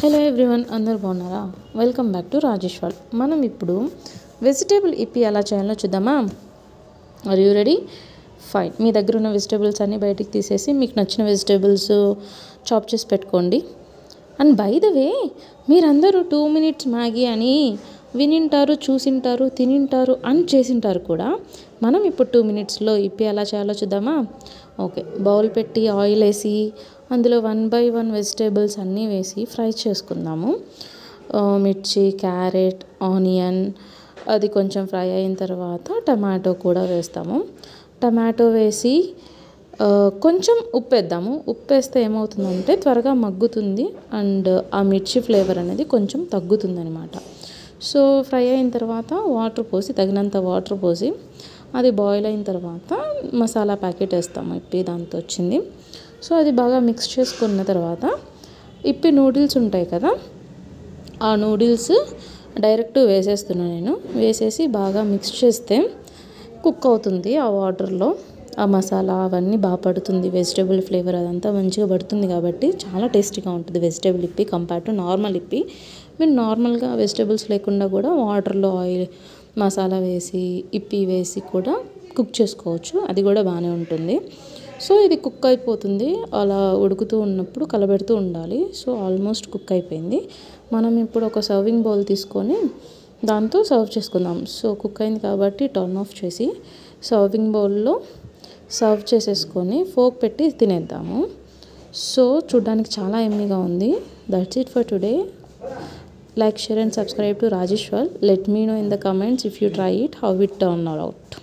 Hello everyone, అందరు బాగున్నారా? Welcome back to Rajeshwar. మనం ఇప్పుడు వెజిటేబుల్ ఇప్పి ఎలా చేయాలో చూద్దామా? Are you ready? ఫైన్. మీ దగ్గర ఉన్న వెజిటేబుల్స్ అన్నీ బయటికి తీసేసి మీకు నచ్చిన వెజిటేబుల్స్ చాప్ చేసి పెట్టుకోండి. అండ్ బై ద వే, మీరందరూ 2 minutes మ్యాగీ అని వినింటారు, చూసింటారు, తినింటారు అని చేసింటారు కూడా. మనం ఇప్పుడు 2 minutesలో ఇప్పి ఎలా చేయాలో చూద్దామా? ఓకే, బౌల్ పెట్టి ఆయిల్ వేసి అందులో 1 by 1 వెజిటేబుల్స్ అన్నీ వేసి ఫ్రై చేసుకుందాము. మిర్చి, క్యారెట్, ఆనియన్ అది కొంచెం ఫ్రై అయిన తర్వాత టమాటో కూడా వేస్తాము. టమాటో వేసి కొంచెం ఉప్పు వేద్దాము. ఉప్పు వేస్తే ఏమవుతుందంటే త్వరగా మగ్గుతుంది అండ్ ఆ మిర్చి ఫ్లేవర్ అనేది కొంచెం తగ్గుతుంది అనమాట. సో ఫ్రై అయిన తర్వాత వాటర్ పోసి, తగినంత వాటర్ పోసి అది బాయిల్ అయిన తర్వాత మసాలా ప్యాకెట్ వేస్తాము. ఇప్పి దాంతో వచ్చింది. సో అది బాగా మిక్స్ చేసుకున్న తర్వాత ఇప్పి నూడిల్స్ ఉంటాయి కదా, ఆ నూడిల్స్ డైరెక్ట్ వేసేస్తున్నాను నేను. వేసేసి బాగా మిక్స్ చేస్తే కుక్ అవుతుంది. ఆ వాటర్లో ఆ మసాలా అవన్నీ బాగా పడుతుంది, వెజిటేబుల్ ఫ్లేవర్ అదంతా మంచిగా పడుతుంది. కాబట్టి చాలా టేస్టీగా ఉంటుంది వెజిటేబుల్ ఇప్పి కంపేర్ టు నార్మల్ ఇప్పి. మీరు నార్మల్గా వెజిటేబుల్స్ లేకుండా కూడా వాటర్లో ఆయిల్ మసాలా వేసి ఇప్పి వేసి కూడా కుక్ చేసుకోవచ్చు, అది కూడా బాగానే ఉంటుంది. సో ఇది కుక్ అయిపోతుంది. అలా ఉడుకుతూ ఉన్నప్పుడు కలబెడుతూ ఉండాలి. సో ఆల్మోస్ట్ కుక్ అయిపోయింది. మనం ఇప్పుడు ఒక సర్వింగ్ బౌల్ తీసుకొని దాంతో సర్వ్ చేసుకుందాం. సో కుక్ అయింది కాబట్టి టర్న్ ఆఫ్ చేసి సర్వింగ్ బౌల్లో సర్వ్ చేసేసుకొని ఫోక్ పెట్టి తినేద్దాము. సో చూడ్డానికి చాలా ఎమ్మీగా ఉంది. That's it for today. Like, share and subscribe to Rajeshwar. Let me know in the comments if you try it, how it turned out.